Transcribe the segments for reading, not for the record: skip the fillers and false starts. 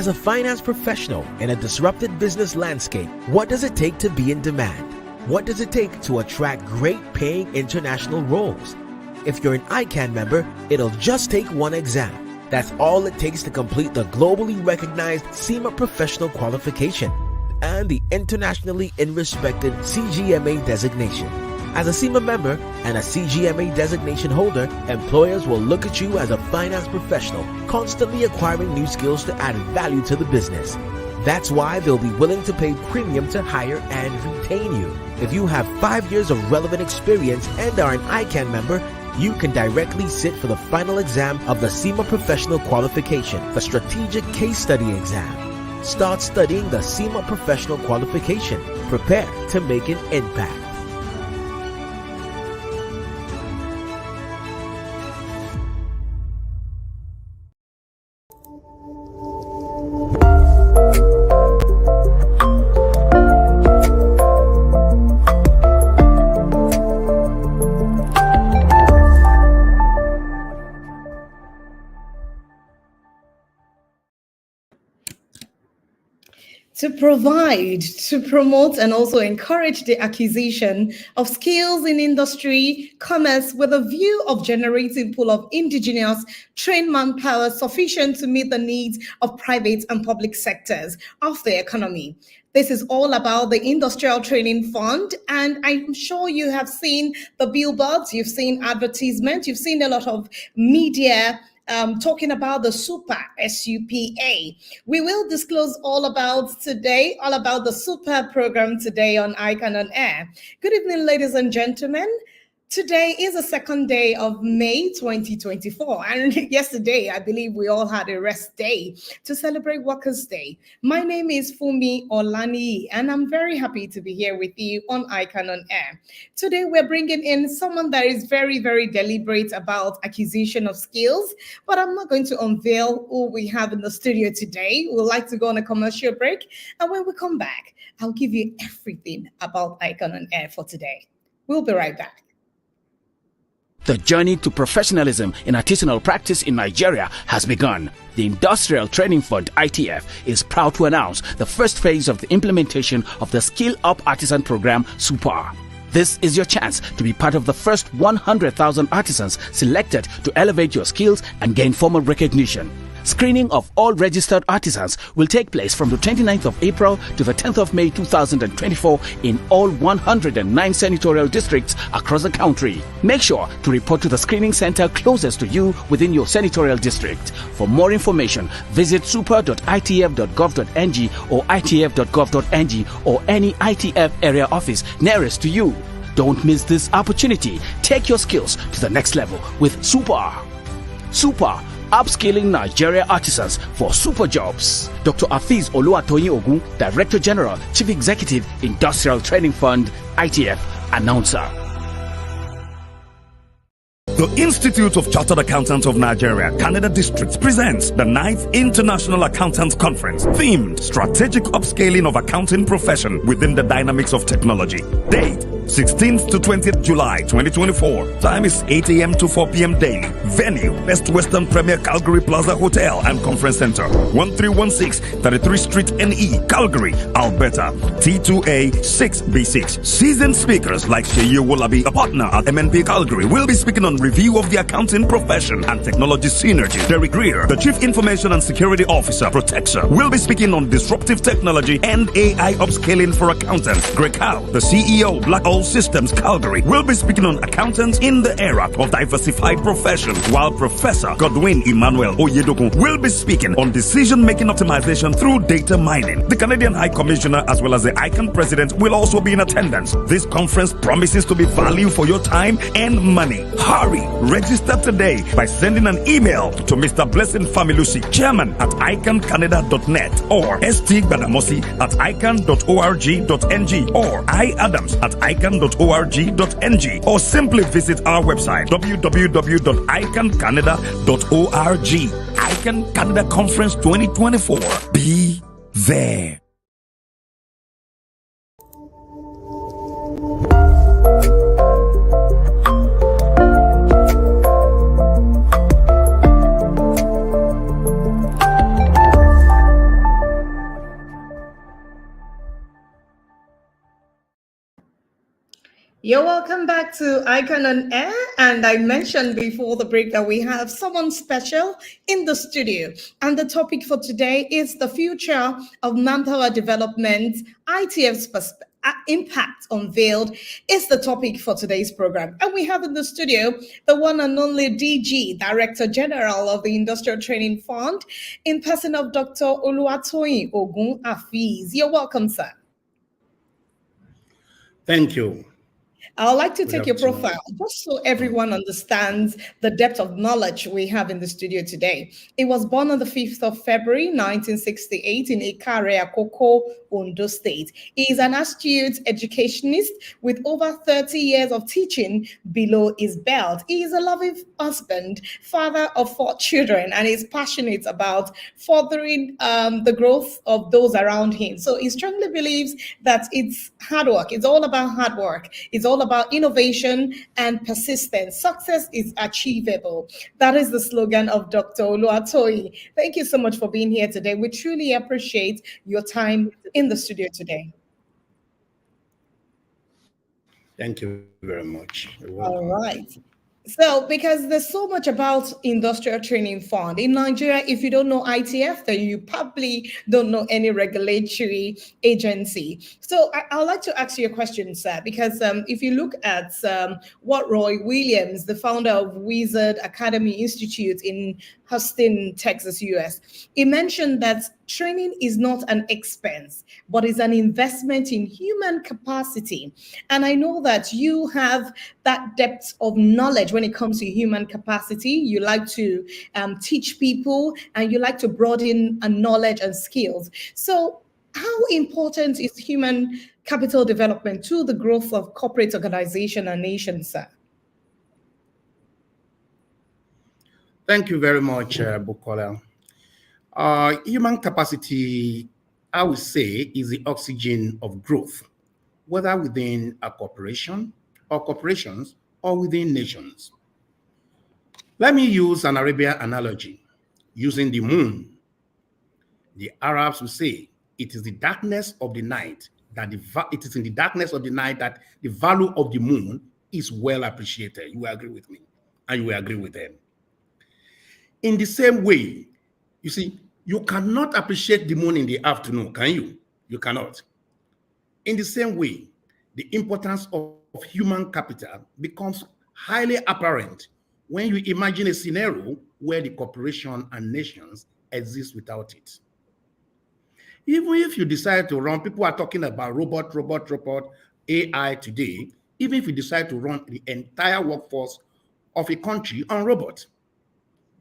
As a finance professional in a disrupted business landscape, what does it take to be in demand? What does it take to attract great paying international roles? If you're an ICAN member, it'll just take one exam. That's all it takes to complete the globally recognized SEMA professional qualification and the internationally respected CGMA designation. As a SEMA member and a CGMA designation holder, employers will look at you as a finance professional, constantly acquiring new skills to add value to the business. That's why they'll be willing to pay premium to hire and retain you. If you have 5 years of relevant experience and are an ICAN member, you can directly sit for the final exam of the SEMA Professional Qualification, the Strategic Case Study exam. Start studying the SEMA Professional Qualification. Prepare to make an impact. To provide, to promote, and also encourage the acquisition of skills in industry, commerce, with a view of generating pool of indigenous trained manpower sufficient to meet the needs of private and public sectors of the economy. This is all about the Industrial Training Fund, and I'm sure you have seen the billboards, you've seen advertisements, you've seen a lot of media talking about the SUPA, S-U-P-A. We will disclose all about the SUPA program today on ICAN-ngr. Good evening, ladies and gentlemen. Today is the second day of May 2024, and yesterday I believe we all had a rest day to celebrate Workers' Day. My name is Fumi Olani, and I'm very happy to be here with you on ICAN-ngr. Today we're bringing in someone that is very, very deliberate about acquisition of skills, but I'm not going to unveil who we have in the studio today. We'd like to go on a commercial break, and when we come back, I'll give you everything about ICAN-ngr for today. We'll be right back. The journey to professionalism in artisanal practice in Nigeria has begun. The Industrial Training Fund, ITF, is proud to announce the first phase of the implementation of the Skill Up Artisan Program, SUPAR. This is your chance to be part of the first 100,000 artisans selected to elevate your skills and gain formal recognition. Screening of all registered artisans will take place from the 29th of April to the 10th of May 2024 in all 109 senatorial districts across the country. Make sure to report to the screening center closest to you within your senatorial district. For more information, visit super.itf.gov.ng or itf.gov.ng or any ITF area office nearest to you. Don't miss this opportunity. Take your skills to the next level with SUPAR. SUPAR, upskilling Nigeria artisans for super jobs. Dr. Afiz Oluwatoyin Ogun, Director General, Chief Executive, Industrial Training Fund, ITF, announcer. The Institute of Chartered Accountants of Nigeria, Canada District presents the 9th International Accountants Conference, themed Strategic Upscaling of Accounting Profession Within the Dynamics of Technology. Date, 16th to 20th July 2024. Time is 8 a.m. to 4 p.m. daily. Venue, Best Western Premier Calgary Plaza Hotel and Conference Center, 1316 33 Street NE, Calgary, Alberta, T2A 6B6. Seasoned speakers like Sheyi Wolabi, a partner at MNP Calgary, will be speaking on review of the accounting profession and technology synergy. Derek Greer, the Chief Information and Security Officer, Protexer, will be speaking on disruptive technology and AI upscaling for accountants. Greg Howe, the CEO, Black All Systems Calgary, will be speaking on accountants in the era of diversified profession, while Professor Godwin Emmanuel Oyedokun will be speaking on decision-making optimization through data mining. The Canadian High Commissioner as well as the ICAN President will also be in attendance. This conference promises to be value for your time and money. Hurry! Register today by sending an email to Mr. Blessing Familusi, Chairman at icancanada.net, or St. Badamosi at ican.org.ng, or I Adams at ican.org.ng, or simply visit our website www.icancanada.org. ICAN Canada Conference 2024. Be there. You're welcome back to Icon on Air. And I mentioned before the break that we have someone special in the studio. And the topic for today is the future of manpower development, ITF's Impact Unveiled is the topic for today's program. And we have in the studio the one and only DG, Director General of the Industrial Training Fund, in person of Dr. Oluwatoyin Ogun Afiz. You're welcome, sir. Thank you. I would like to Good take your afternoon. profile just so everyone understands the depth of knowledge we have in the studio today. He was born on the 5th of February 1968 in Ikare, Akoko, Ondo State. He is an astute educationist with over 30 years of teaching below his belt. He is a loving husband, father of 4 children, and is passionate about furthering the growth of those around him. So he strongly believes that it's hard work. It's all about hard work. It's all about innovation and persistence. Success is achievable. That is the slogan of Dr. Oluwatoyin. Thank you so much for being here today. We truly appreciate your time in the studio today. Thank you very much. You're All welcome. right. So, because there's so much about industrial training fund in Nigeria, if you don't know ITF, then you probably don't know any regulatory agency. So, I'd like to ask you a question, sir, because if you look at what Roy Williams, the founder of Wizard Academy Institute in Houston, Texas, US, he mentioned that training is not an expense, but is an investment in human capacity. And I know that you have that depth of knowledge when it comes to human capacity. You like to teach people and you like to broaden knowledge and skills. So, how important is human capital development to the growth of corporate organization and nation, sir? Thank you very much, Bukola. Human capacity, I would say, is the oxygen of growth, whether within a corporation or corporations or within nations. Let me use an Arabian analogy using the moon. The Arabs will say it is the darkness of the night that it is in the darkness of the night that the value of the moon is well appreciated. You will agree with me, and you will agree with them. In the same way, you see, you cannot appreciate the moon in the afternoon, can you? You cannot. In the same way, the importance of human capital becomes highly apparent when you imagine a scenario where the corporation and nations exist without it. Even if you decide to run, people are talking about robot, AI today, even if you decide to run the entire workforce of a country on robots,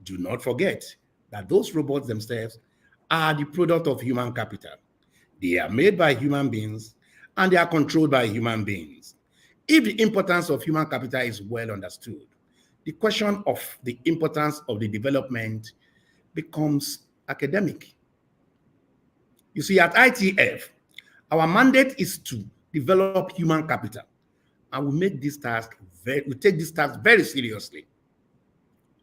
do not forget that those robots themselves are the product of human capital. They are made by human beings and they are controlled by human beings. If the importance of human capital is well understood, the question of the importance of the development becomes academic. You see, at ITF, our mandate is to develop human capital, and we take this task very seriously.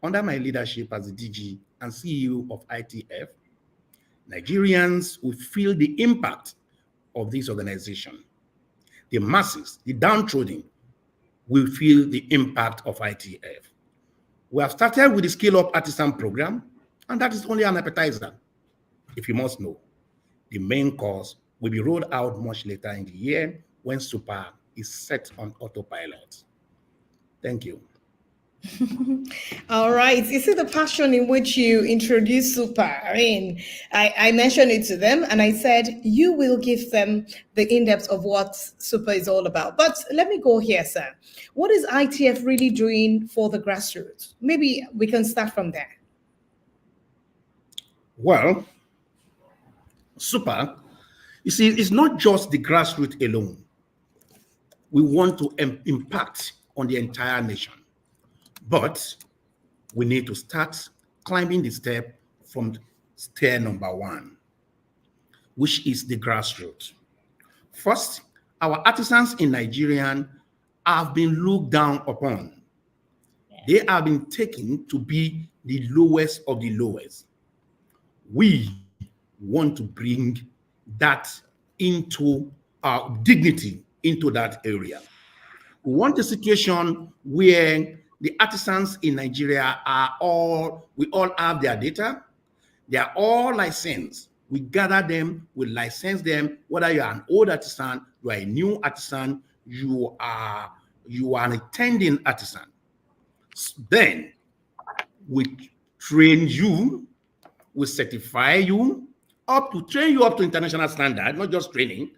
Under my leadership as the DG and CEO of ITF, Nigerians will feel the impact of this organization. The masses, the downtrodden, will feel the impact of ITF. We have started with the Scale Up Artisan program, and that is only an appetizer. If you must know, the main course will be rolled out much later in the year when Super is set on autopilot. Thank you. All right. You see the passion in which you introduce Super. I mean, I mentioned it to them and I said, you will give them the in-depth of what Super is all about. But let me go here, sir. What is ITF really doing for the grassroots? Maybe we can start from there. Well, Super, you see, it's not just the grassroots alone. We want to impact on the entire nation. But we need to start climbing the step from stair number 1, which is the grassroots. First, our artisans in Nigeria have been looked down upon. They have been taken to be the lowest of the lowest. We want to bring that into our dignity into that area. We want a situation where the artisans in Nigeria we all have their data. They are all licensed. We gather them, we license them, whether you are an old artisan, you are a new artisan, you are an attending artisan. Then we train you, we certify you, train you up to international standard, not just training,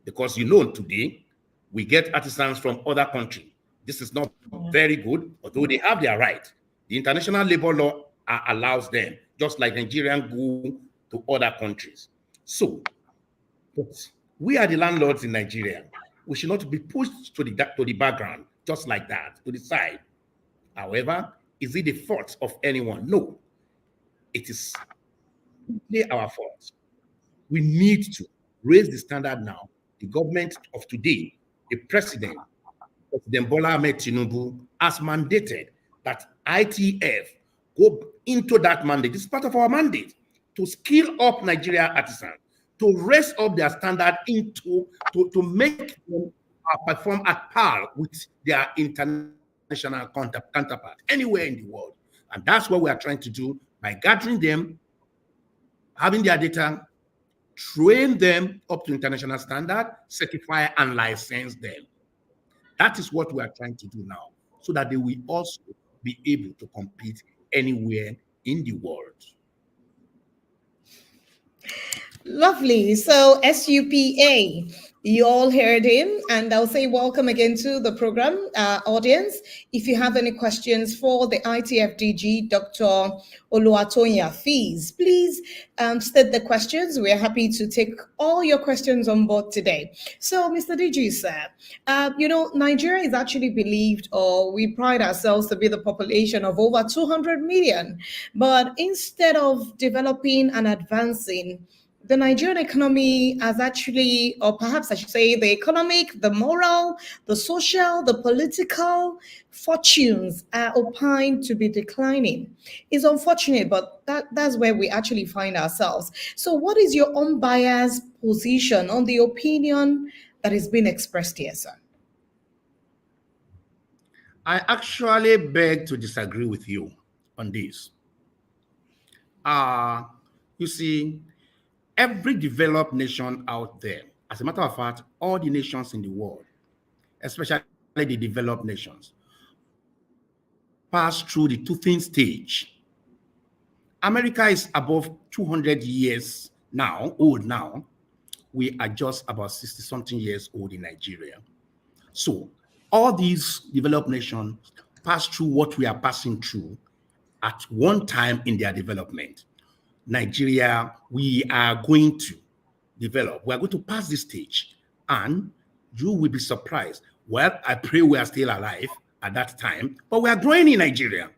because today we get artisans from other countries. This is not very good, although they have their right. The international labor law allows them, just like Nigerians go to other countries. So, but we are the landlords in Nigeria. We should not be pushed to the background, just like that, to the side. However, is it the fault of anyone? No. It is our fault. We need to raise the standard now. The government of today, the President Bola Ahmed Tinubu, has mandated that ITF go into that mandate. It's part of our mandate to skill up Nigeria artisans, to raise up their standard to make them perform at par with their international counterpart anywhere in the world. And that's what we are trying to do by gathering them, having their data, train them up to international standard, certify and license them. That is what we are trying to do now, so that they will also be able to compete anywhere in the world. Lovely. So SUPA, you all heard him, and I'll say welcome again to the program audience. If you have any questions for the ITFDG, Dr. Oluwatoyin Fees, please state the questions. We're happy to take all your questions on board today. So, Mr. DG, sir, Nigeria is actually believed, or we pride ourselves to be the population of over 200 million. But instead of developing and advancing, the Nigerian economy has actually, or perhaps I should say, the economic, the moral, the social, the political fortunes are opined to be declining. It's unfortunate, but that's where we actually find ourselves. So what is your unbiased position on the opinion that is being expressed here, sir? I actually beg to disagree with you on this. You see, every developed nation out there, as a matter of fact, all the nations in the world, especially the developed nations, pass through the two-thing stage. America is above 200 years old now. We are just about 60-something years old in Nigeria. So all these developed nations pass through what we are passing through at one time in their development. Nigeria, we are going to develop. We are going to pass this stage, and you will be surprised. Well, I pray we are still alive at that time, but we are growing in Nigeria,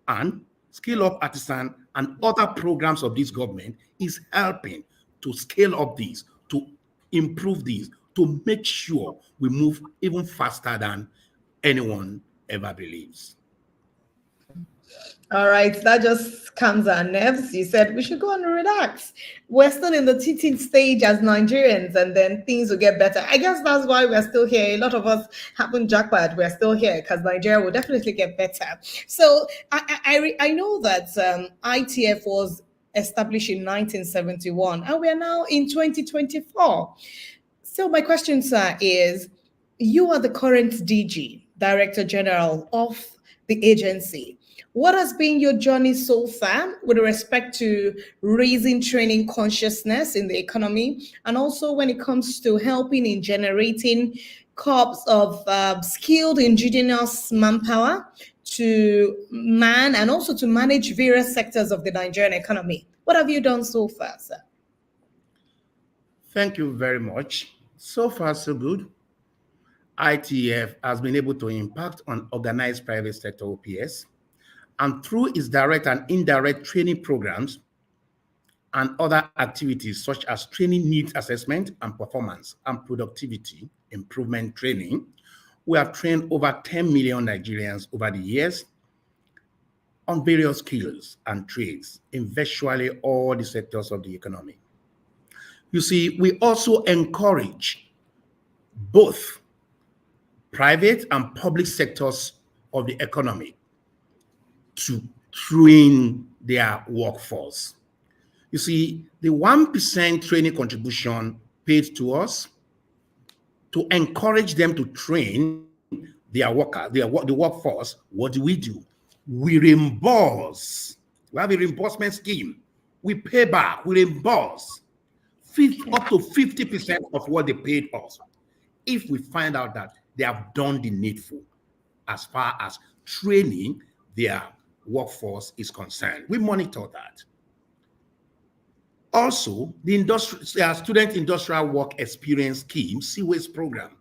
and Scale Up Artisan and other programs of this government is helping to scale up these, to improve these, to make sure we move even faster than anyone ever believes. All right, that just calms our nerves. You said we should go and relax. We're still in the teething stage as Nigerians, and then things will get better. I guess that's why we're still here. A lot of us haven't jackpot. We're still here because Nigeria will definitely get better. So I know that ITF was established in 1971, and we are now in 2024. So my question, sir, is you are the current DG, Director General of the agency. What has been your journey so far with respect to raising training consciousness in the economy, and also when it comes to helping in generating corps of skilled indigenous manpower to man and also to manage various sectors of the Nigerian economy? What have you done so far, sir? Thank you very much. So far, so good. ITF has been able to impact on organized private sector OPS, and through its direct and indirect training programs and other activities such as training needs assessment and performance and productivity improvement training, we have trained over 10 million Nigerians over the years on various skills and trades in virtually all the sectors of the economy. You see, we also encourage both private and public sectors of the economy to train their workforce. You see, the 1% training contribution paid to us to encourage them to train their worker, the workforce. What do? We reimburse. We have a reimbursement scheme. We pay back, we reimburse up to 50% of what they paid us if we find out that they have done the needful as far as training their workforce is concerned. We monitor that. Also, the Student Industrial Work Experience Scheme, CWAS program.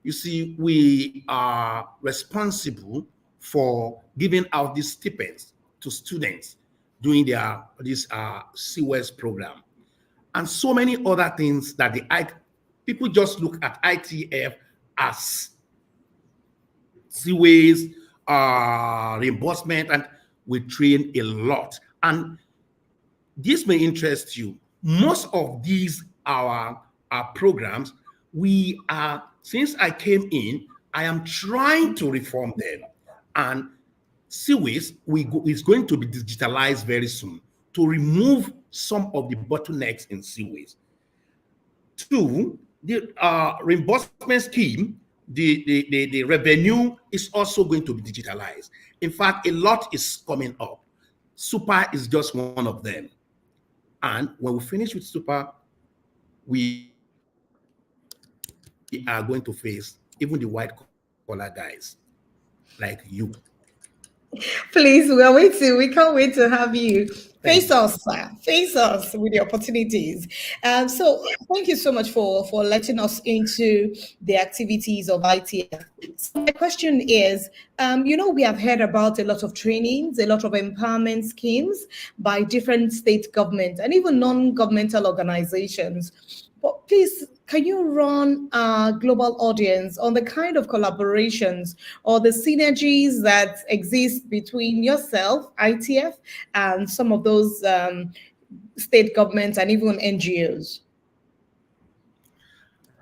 You see, we are responsible for giving out these stipends to students doing this CWAS program. And so many other things that people just look at ITF as CWAS, reimbursement, and we train a lot. And this may interest you. Most of these our programs, since I came in, I am trying to reform them. And CWAS is going to be digitalized very soon to remove some of the bottlenecks in CWAS. Two, the reimbursement scheme, the revenue is also going to be digitalized. In fact, a lot is coming up. Super is just one of them. And when we finish with Super, we are going to face even the white collar guys like you. Please, we are waiting. We can't wait to have you. Face us, sir. Face us with the opportunities. So thank you so much for letting us into the activities of ITF. So my question is, we have heard about a lot of trainings, a lot of empowerment schemes by different state governments and even non-governmental organizations. But please, can you run a global audience on the kind of collaborations or the synergies that exist between yourself, ITF, and some of those state governments and even NGOs?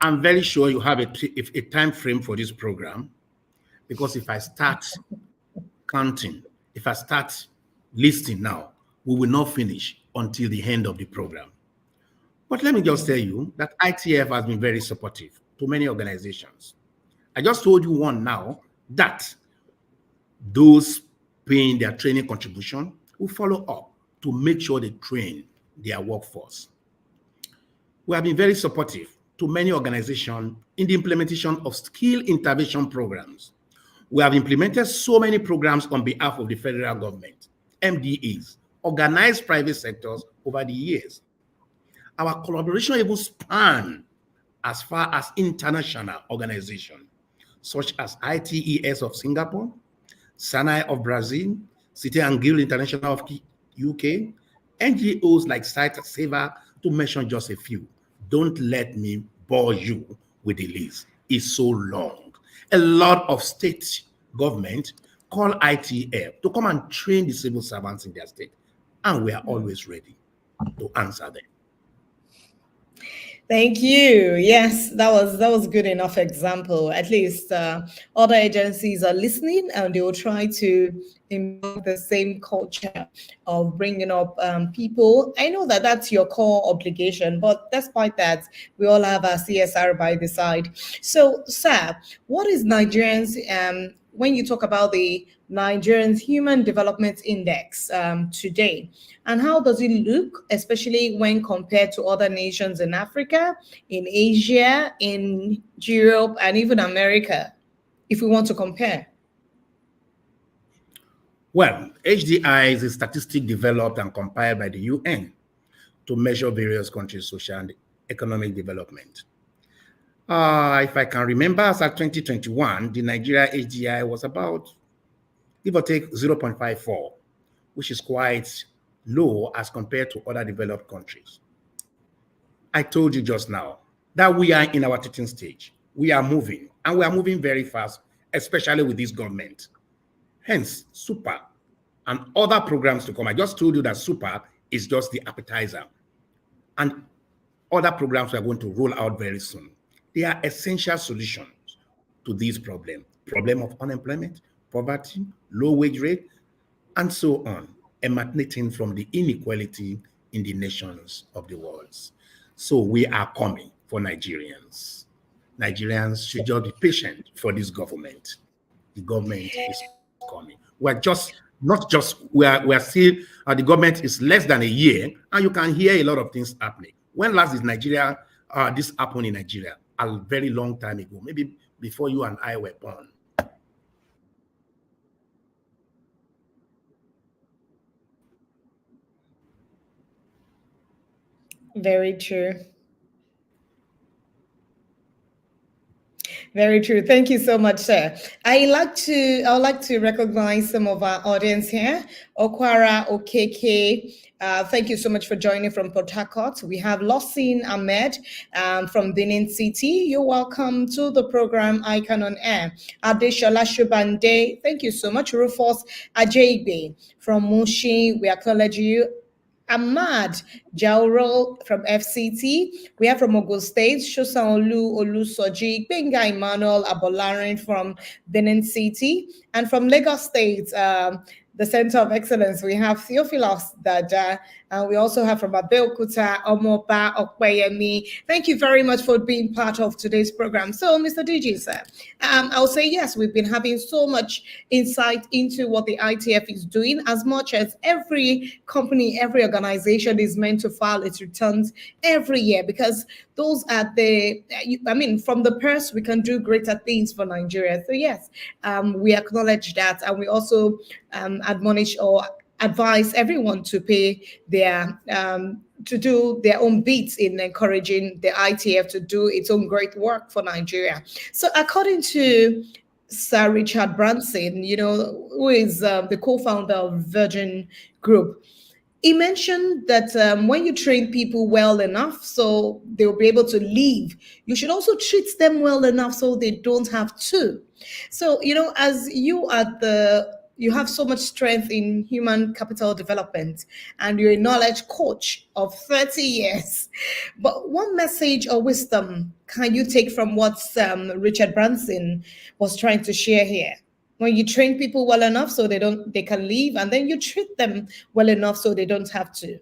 I'm very sure you have a time frame for this program, because if I start counting, if I start listing now, we will not finish until the end of the program. But let me just tell you that ITF has been very supportive to many organizations. I just told you one now, that those paying their training contribution will follow up to make sure they train their workforce. We have been very supportive to many organizations in the implementation of skill intervention programs. We have implemented so many programs on behalf of the federal government, MDAs, organized private sectors over the years. Our collaboration even span as far as international organizations, such as ITES of Singapore, SANAI of Brazil, ICAN-ngr International of UK, NGOs like Site Saver, to mention just a few. Don't let me bore you with the list. It's so long. A lot of state government call ITF to come and train the civil servants in their state, and we are always ready to answer them. Thank you. Yes, that was good enough example. At least other agencies are listening, and they will try to embody the same culture of bringing up people. I know that that's your core obligation, but despite that, we all have our CSR by the side. So, sir, what is Nigerians, when you talk about the Nigerians Human Development Index today, and how does it look, especially when compared to other nations in Africa, in Asia, in Europe, and even America, if we want to compare? Well, HDI is a statistic developed and compiled by the UN to measure various countries' social and economic development. If I can remember, as at 2021, the Nigeria HDI was about, give or take, 0.54, which is quite low as compared to other developed countries. I told you just now that we are in our teaching stage. We are moving, and we are moving very fast, especially with this government. Hence, Super and other programs to come. I just told you that Super is just the appetizer, and other programs we are going to roll out very soon. They are essential solutions to these problems. Problem of unemployment, poverty, low wage rate, and so on, emanating from the inequality in the nations of the world. So we are coming for Nigerians. Nigerians should just be patient for this government. The government is coming. We're just not just we're still the government is less than a year, and you can hear a lot of things happening. When last did Nigeria this happened in Nigeria? A very long time ago, maybe before you and I were born. Very true. Very true. Thank you so much, sir. I would like to recognize some of our audience here. Okwara Okeke, thank you so much for joining from Port Harcourt. We have Losin Ahmed from Benin City. You're welcome to the program ICAN-ngr. Adeshola Shubande, thank you so much. Rufus Ajaybe from Mushi, we acknowledge you. Ahmad Jauro from FCT. We have from Ogun State, Shosanolu Olusoji, Benga Emmanuel Abolarin from Benin City. And from Lagos State, the Center of Excellence, we have Theophilus Dada. And we also have from Abeokuta, Omoba Okweyemi. Thank you very much for being part of today's program. So, Mr. DG, sir, I'll say yes, we've been having so much insight into what the ITF is doing, as much as every company, every organization is meant to file its returns every year, because those are from the purse, we can do greater things for Nigeria. So yes, we acknowledge that, and we also admonish or advise everyone to pay their to do their own bits in encouraging the ITF to do its own great work for Nigeria. So according to Sir Richard Branson, who is the co-founder of Virgin Group, he mentioned that when you train people well enough so they'll be able to leave, you should also treat them well enough so they don't have to. So, as you have so much strength in human capital development, and you're a knowledge coach of 30 years. But what message or wisdom can you take from what Richard Branson was trying to share here? When you train people well enough so they can leave, and then you treat them well enough so they don't have to.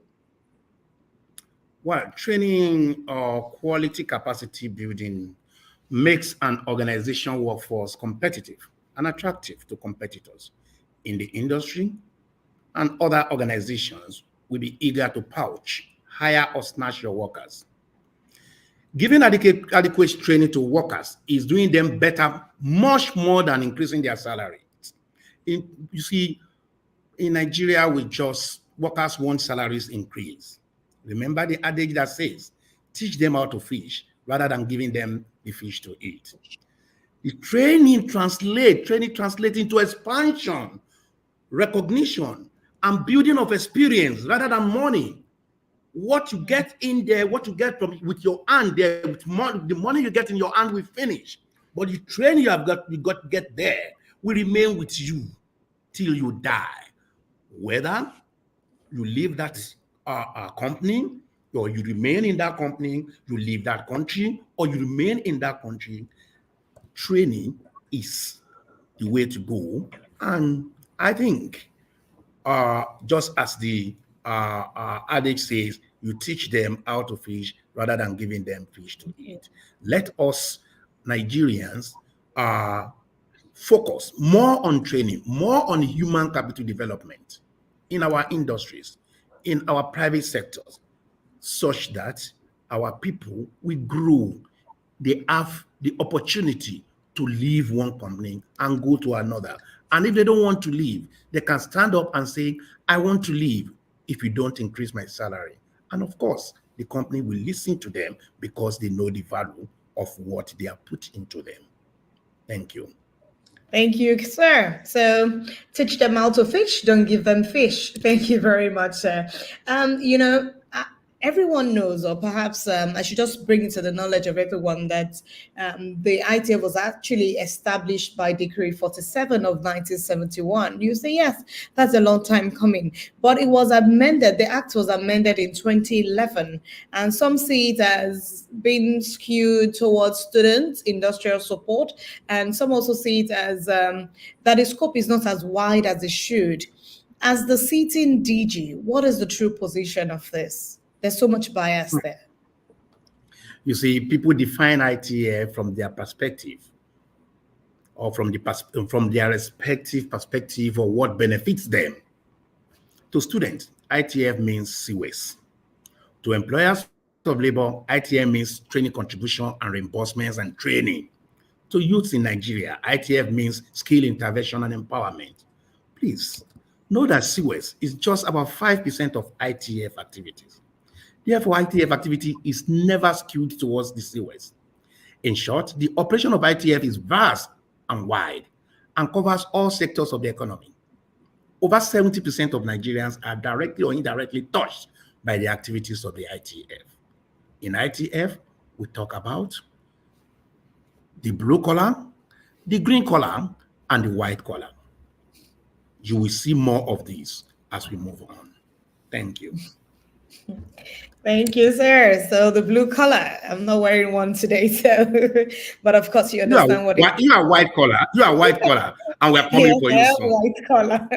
Well, training or quality capacity building makes an organization workforce competitive and attractive to competitors in the industry, and other organizations will be eager to poach, hire, or snatch your workers. Giving adequate training to workers is doing them better, much more than increasing their salary. You see, in Nigeria, workers want salaries increase. Remember the adage that says, teach them how to fish rather than giving them the fish to eat. The training translates into expansion, recognition, and building of experience rather than money. What you get in there, what you get with your hand there, the money you get in your hand will finish. But the training you got to get there will remain with you till you die. Whether you leave that company, or you remain in that company, you leave that country, or you remain in that country, training is the way to go. And I think, just as the adage says, you teach them how to fish rather than giving them fish to eat. Let us Nigerians focus more on training, more on human capital development in our industries, in our private sectors, such that our people will grow. They have the opportunity to leave one company and go to another. And if they don't want to leave, they can stand up and say, I want to leave if you don't increase my salary. And of course, the company will listen to them because they know the value of what they are put into them. Thank you. Thank you, sir. So teach them how to fish, don't give them fish. Thank you very much, sir. everyone knows, or perhaps I should just bring it to the knowledge of everyone, that the ITF was actually established by Decree 47 of 1971. You say, yes, that's a long time coming, but it was amended. The act was amended in 2011, and some see it as being skewed towards students, industrial support, and some also see it as that the scope is not as wide as it should. As the sitting DG, what is the true position of this? There's so much bias there. You see, people define ITF from their perspective, or from their respective perspective, or what benefits them. To students, ITF means CWES. To employers of labor, ITF means training contribution and reimbursements and training. To youths in Nigeria, ITF means skill intervention and empowerment. Please know that CWES is just about 5% of ITF activities. Therefore, ITF activity is never skewed towards the CWES. In short, the operation of ITF is vast and wide and covers all sectors of the economy. Over 70% of Nigerians are directly or indirectly touched by the activities of the ITF. In ITF, we talk about the blue collar, the green collar, and the white collar. You will see more of these as we move on. Thank you. Thank you, sir. So the blue collar, I'm not wearing one today, so but of course you understand what it is. You are white collar. You are white collar, and we're coming for you soon. White collar.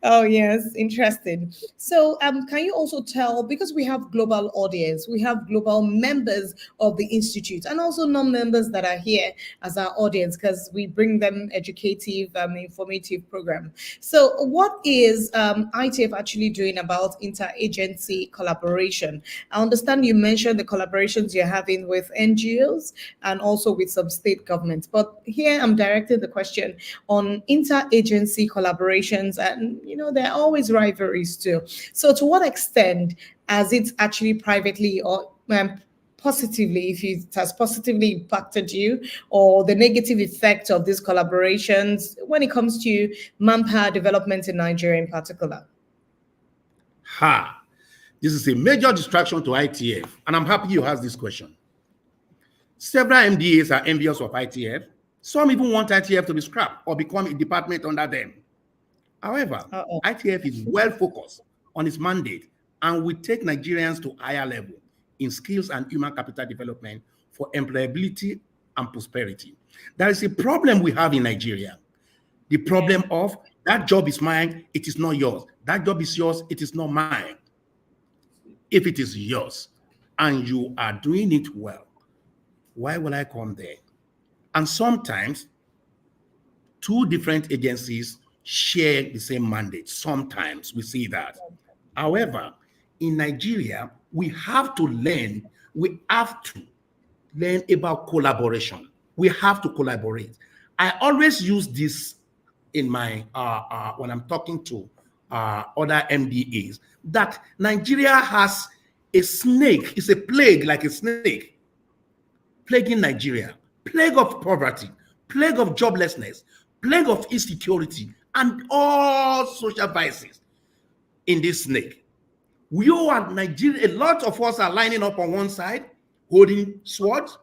Oh yes, interesting. So can you also tell, because we have global audience, we have global members of the institute, and also non-members that are here as our audience, because we bring them educative, informative program. So what is ITF actually doing about interagency collaboration? I understand you mentioned the collaborations you're having with NGOs and also with some state governments, but here I'm directing the question on interagency collaborations, and there are always rivalries too. So to what extent has it actually privately or positively, if it has positively impacted you, or the negative effect of these collaborations when it comes to manpower development in Nigeria in particular? This is a major distraction to ITF, and I'm happy you asked this question. Several MDAs are envious of ITF. Some even want ITF to be scrapped or become a department under them. However, ITF is well focused on its mandate and will take Nigerians to higher level in skills and human capital development for employability and prosperity. There is a problem we have in Nigeria. The problem of that job is mine, it is not yours. That job is yours, it is not mine. If it is yours and you are doing it well, why will I come there? And sometimes two different agencies share the same mandate. Sometimes we see that. However, in Nigeria, we have to learn about collaboration. We have to collaborate. I always use this in my when I'm talking to other MDAs, that Nigeria has a snake. It's a plague, like a snake, plaguing Nigeria. Plague of poverty, plague of joblessness, plague of insecurity, and all social vices in this snake. We are Nigeria, a lot of us are lining up on one side, holding swords,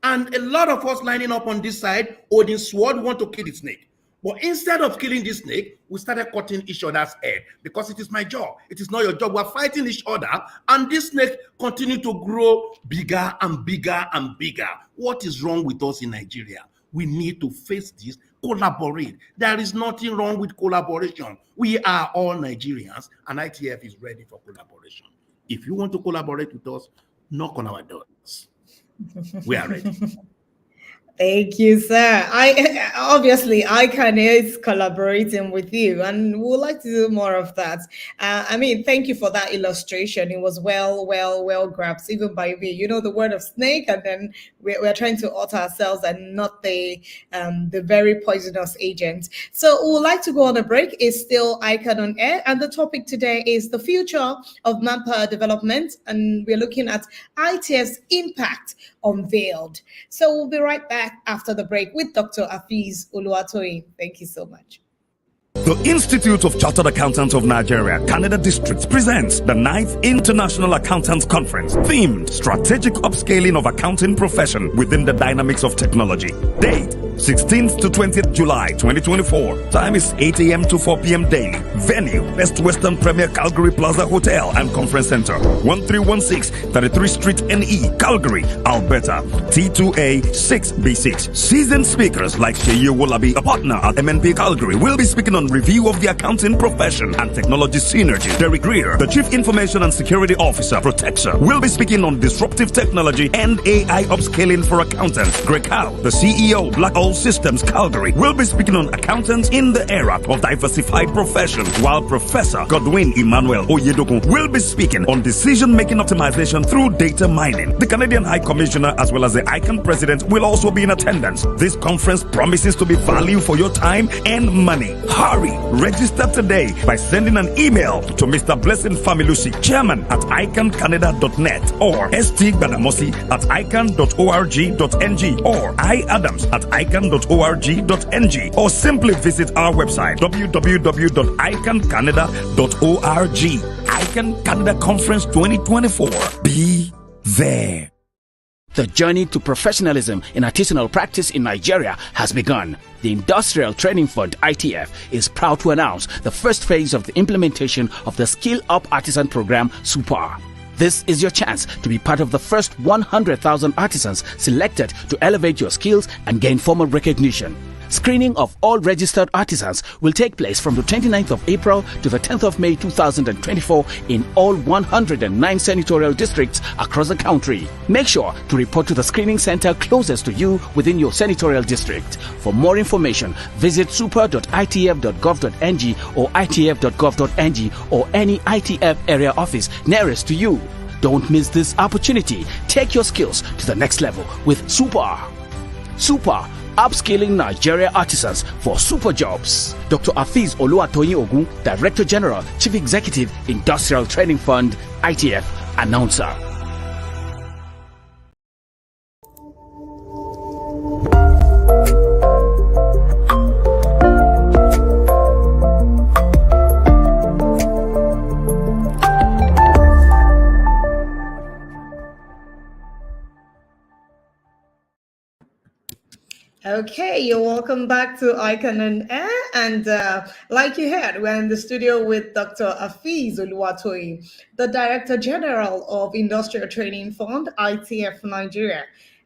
and a lot of us lining up on this side, holding sword, want to kill the snake. But instead of killing this snake, we started cutting each other's head, because it is my job. It is not your job. We're fighting each other, and this snake continues to grow bigger and bigger and bigger. What is wrong with us in Nigeria? We need to face this, collaborate. There is nothing wrong with collaboration. We are all Nigerians, and ITF is ready for collaboration. If you want to collaborate with us, knock on our doors. We are ready. Thank you, sir. Obviously ICAN is collaborating with you, and we would like to do more of that. Thank you for that illustration. It was well grasped, even by me. The word of snake, and then we're trying to alter ourselves and not the very poisonous agent. So we would like to go on a break. It's still ICAN on air, and the topic today is the future of manpower development, and we're looking at ITF'S Impact Unveiled. So we'll be right back after the break with Dr. Afeez Oluwatoyin. Thank you so much. The Institute of Chartered Accountants of Nigeria, Canada Districts presents the 9th International Accountants Conference, themed Strategic Upscaling of Accounting Profession within the Dynamics of Technology. Date, 16th to 20th July 2024. Time is 8 a.m. to 4 p.m. daily. Venue, Best Western Premier Calgary Plaza Hotel and Conference Center, 1316 33 Street NE, Calgary, Alberta, T2A 6B6. Seasoned speakers like Sheyi Wolabi, a partner at MNP Calgary, will be speaking on review of the accounting profession and technology synergy. Derek Greer, the Chief Information and Security Officer, Protector, will be speaking on disruptive technology and AI upscaling for accountants. Greg Howe, the CEO, Black All Systems Calgary, will be speaking on accountants in the era of diversified profession, while Professor Godwin Emmanuel Oyedokun will be speaking on decision-making optimization through data mining. The Canadian High Commissioner as well as the ICAN President will also be in attendance. This conference promises to be value for your time and money. Hurry! Register today by sending an email to Mr. Blessing Familusi, Chairman at ICAN-ngr.net, or St. Badamosi at ICAN.org.ng, or I. Adams at ICAN.org.ng, or simply visit our website www.icancanada.org. ICAN Canada Conference 2024. Be there. The journey to professionalism in artisanal practice in Nigeria has begun. The Industrial Training Fund, ITF, is proud to announce the first phase of the implementation of the Skill Up Artisan Program, SUPAR. This is your chance to be part of the first 100,000 artisans selected to elevate your skills and gain formal recognition. Screening of all registered artisans will take place from the 29th of April to the 10th of May 2024 in all 109 senatorial districts across the country. Make sure to report to the screening center closest to you within your senatorial district. For more information, visit super.itf.gov.ng or itf.gov.ng or any ITF area office nearest to you. Don't miss this opportunity. Take your skills to the next level with SUPAR. SUPAR, upskilling Nigeria artisans for super jobs. Dr. Afeez Oluwatoyin Ogun, Director General, Chief Executive, Industrial Training Fund, ITF, announcer. Okay, you're welcome back to ICAN-ngr, and like you heard, we're in the studio with Dr. Afeez Oluwatoyin, the Director General of Industrial Training Fund, ITF Nigeria.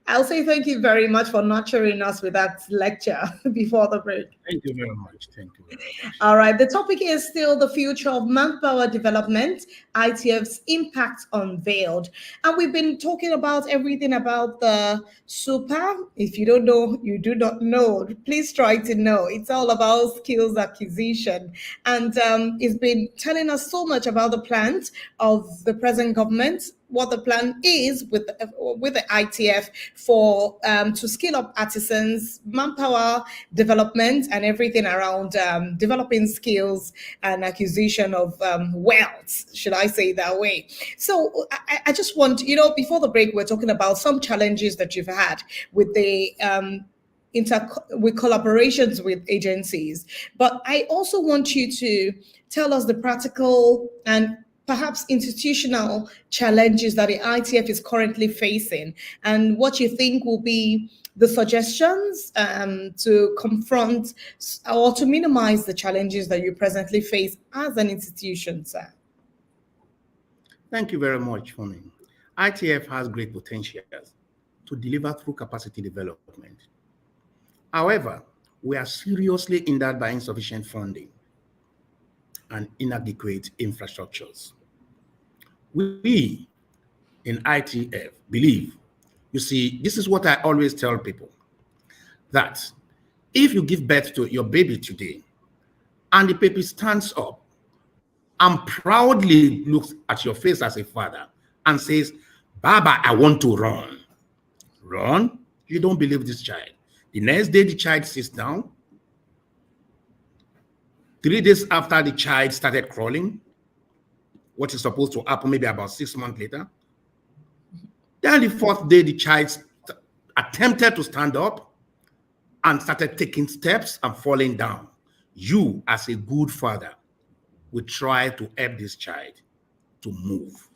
I'll say thank you very much for nurturing us with that lecture before the break. Thank you very much. Thank you very much. All right, the topic is still the future of manpower development, ITF's Impact Unveiled. And we've been talking about everything about the SUPAR. If you don't know, you do not know. Please try to know. It's all about skills acquisition. And it's been telling us so much about the plans of the present government, what the plan is with the ITF for to scale up artisans, manpower development, and everything around developing skills and acquisition of wealth, should I say that way. So I just want, before the break, we're talking about some challenges that you've had with the with collaborations with agencies. But I also want you to tell us the practical and perhaps institutional challenges that the ITF is currently facing, and what you think will be the suggestions to confront or to minimize the challenges that you presently face as an institution, sir. Thank you very much, Fumi. ITF has great potential to deliver through capacity development. However, we are seriously hindered by insufficient funding and inadequate infrastructures. We in ITF believe, you see, this is what I always tell people, that if you give birth to your baby today and the baby stands up and proudly looks at your face as a father and says, "Baba, I want to run," run, you don't believe this child. The next day, the child sits down. 3 days after the child started crawling, what is supposed to happen maybe about 6 months later. Then the 4th day, the child attempted to stand up and started taking steps and falling down. you, as a good father, will try to help this child to move.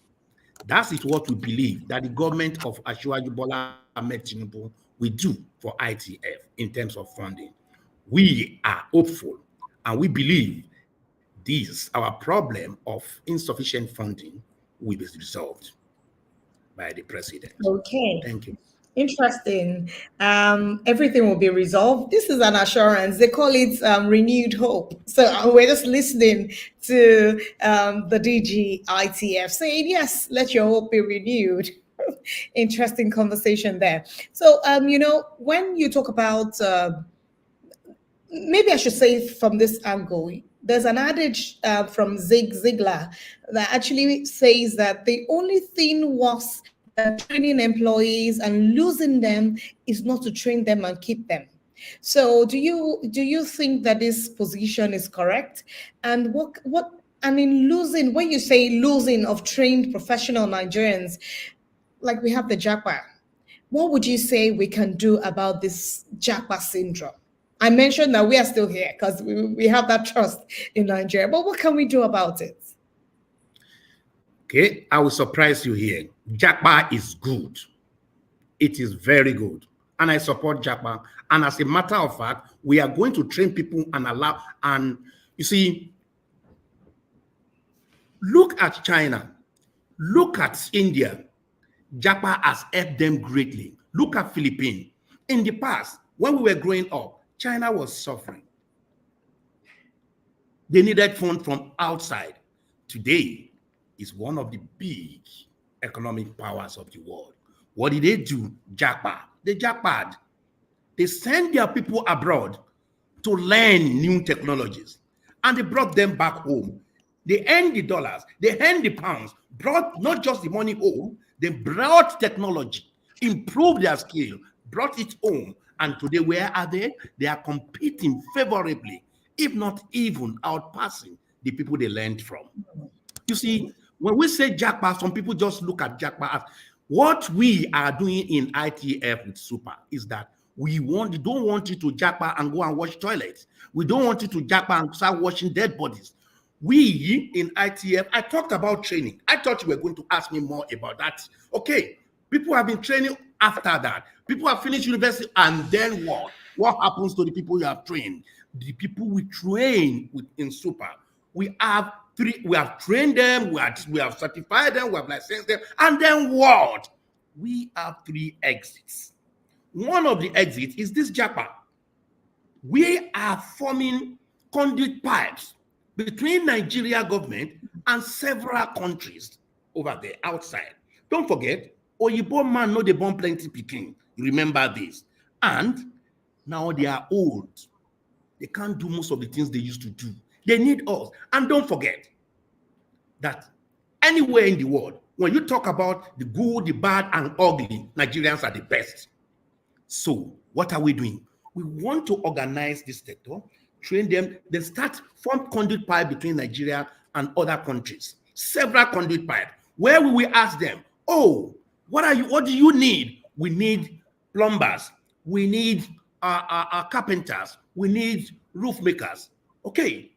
That is what we believe that the government of Asiwaju Bola Ahmed Tinubu will do for ITF in terms of funding. We are hopeful and we believe this, our problem of insufficient funding, will be resolved by the president. Okay. Thank you. Interesting. Everything will be resolved. This is an assurance. They call it renewed hope. So we're just listening to the DG ITF saying, yes, let your hope be renewed. Interesting conversation there. So, when you talk about, maybe I should say from this angle, there's an adage from Zig Ziglar that actually says that the only thing worse training employees and losing them is not to train them and keep them. So do you think that this position is correct? And what I mean, losing, when you say losing of trained professional Nigerians, like we have the JAPA, what would you say we can do about this JAPA syndrome? I mentioned that we are still here because we have that trust in Nigeria, but what can we do about it? Okay, I will surprise you here. JAPA is good. It is very good. And I support JAPA. And as a matter of fact, we are going to train people and allow, and you see, look at China, look at India. JAPA has helped them greatly. Look at Philippines. In the past, when we were growing up, China was suffering. They needed funds from outside. Today is one of the big economic powers of the world. What did they do? JAPA. They JAPA'd. They sent their people abroad to learn new technologies. And they brought them back home. They earned the dollars, they earned the pounds, brought not just the money home, they brought technology, improved their skill, brought it home. And today, where are they? They are competing favorably, if not even outpassing the people they learned from. You see, when we say JAPA, some people just look at JAPA as what we are doing in ITF with Super is that we don't want you to JAPA and go and wash toilets. We don't want you to JAPA and start washing dead bodies. We in ITF, I talked about training. I thought you were going to ask me more about that. Okay, people have been training after that. People have finished university, and then what? What happens to the people you have trained? The people we train in Super, we have trained them, we have certified them, we have licensed them, and then what? We have 3 exits. One of the exits is this JAPA. We are forming conduit pipes between Nigeria government and several countries over there outside. Don't forget, Oyibo man know they born plenty pikin. Remember this. And now they are old. They can't do most of the things they used to do. They need us. And don't forget that anywhere in the world, when you talk about the good, the bad, and ugly, Nigerians are the best. So what are we doing? We want to organize this sector, train them, then form conduit pipe between Nigeria and other countries. Several conduit pipe. Where will we ask them, oh, what do you need? We need plumbers, we need carpenters, we need roof makers. Okay,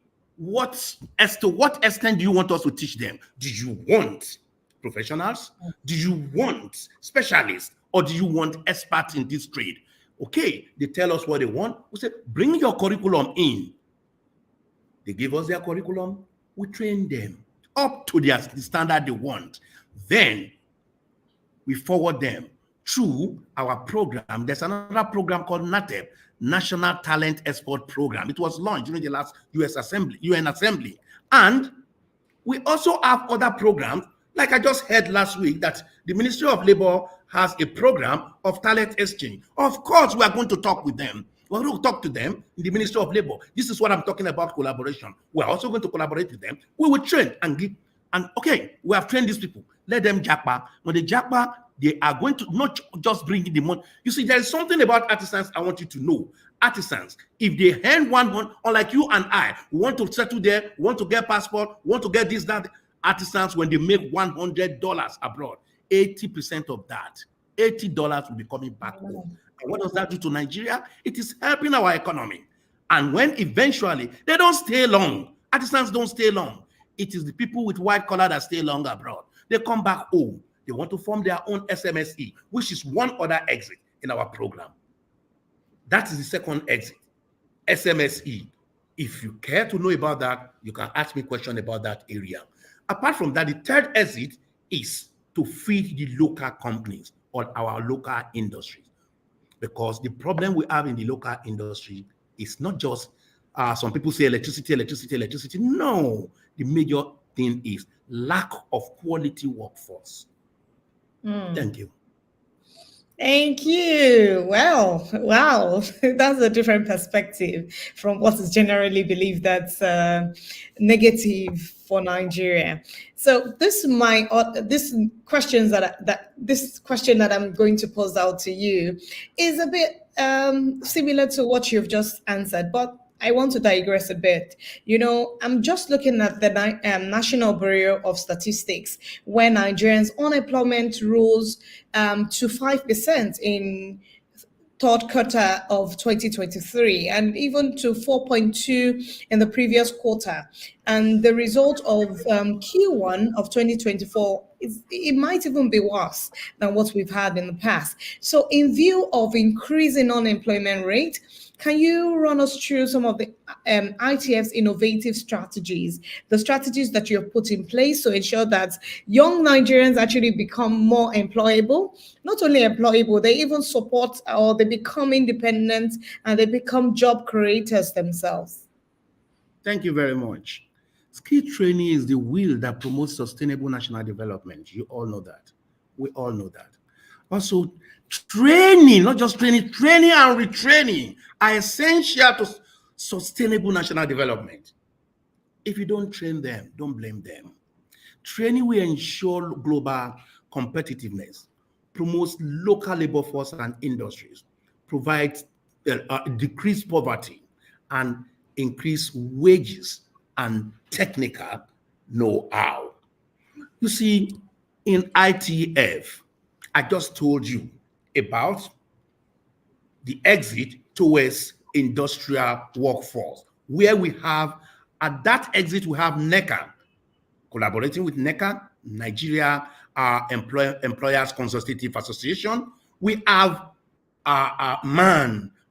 as to what extent do you want us to teach them? Do you want professionals? Do you want specialists? Or do you want experts in this trade? Okay, they tell us what they want. We say, bring your curriculum in. They give us their curriculum. We train them up to the standard they want. Then we forward them through our program. There's another program called NATEP, National Talent Export Program. It was launched during the last UN Assembly. And we also have other programs, like I just heard last week that the Ministry of Labor has a program of talent exchange. Of course, we are going to talk with them. We're going to talk to them in the Ministry of Labor. This is what I'm talking about, collaboration. We're also going to collaborate with them. We will train and give. And okay, we have trained these people. Let them JAPA. When they JAPA, they are going to not just bring in the money. You see, there is something about artisans I want you to know. Artisans, if they hand one, unlike you and I, we want to settle there, we want to get passport, we want to get this, that. Artisans, when they make $100 abroad, 80% of that, $80 will be coming back home. And what does that do to Nigeria? It is helping our economy. And when eventually they don't stay long, artisans don't stay long. It is the people with white collar that stay long abroad. They come back home. They want to form their own SMSE, which is one other exit in our program. That is the second exit, SMSE. If you care to know about that, you can ask me a question about that area. Apart from that, the third exit is to feed the local companies or our local industries. Because the problem we have in the local industry is not just some people say electricity, electricity, electricity. No, the major thing is lack of quality workforce. Thank you. Thank you. Well, wow, that's a different perspective from what is generally believed that's negative for Nigeria. So this question that I'm going to pose out to you is a bit similar to what you've just answered, but I want to digress a bit. You know, I'm just looking at the National Bureau of Statistics, where Nigerians' unemployment rose to 5% in third quarter of 2023 and even to 4.2 in the previous quarter. And the result of Q1 of 2024, it might even be worse than what we've had in the past. So in view of increasing unemployment rate, can you run us through some of the ITF's innovative strategies, the strategies that you have put in place to ensure that young Nigerians actually become more employable? Not only employable, they even support or they become independent and they become job creators themselves. Thank you very much. Skill training is the wheel that promotes sustainable national development. You all know that. We all know that. Also, training, not just training, training and retraining are essential to sustainable national development. If you don't train them, don't blame them. Training will ensure global competitiveness, promotes local labor force and industries, provides decreased poverty, and increase wages and technical know-how. You see, in ITF, I just told you about the exit towards industrial workforce, where we have, at that exit, we have NECA, collaborating with NECA, Nigeria Employers Consultative Association. We have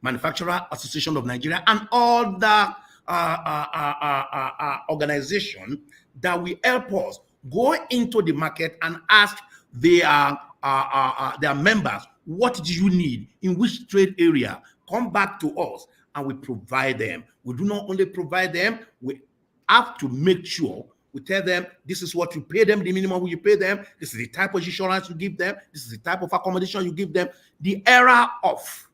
Manufacturer Association of Nigeria, and other organizations that will help us go into the market and ask their members, what do you need? In which trade area? Come back to us and we provide them. We do not only provide them, we have to make sure we tell them this is what you pay them, the minimum you pay them, this is the type of insurance you give them, this is the type of accommodation you give them. The era of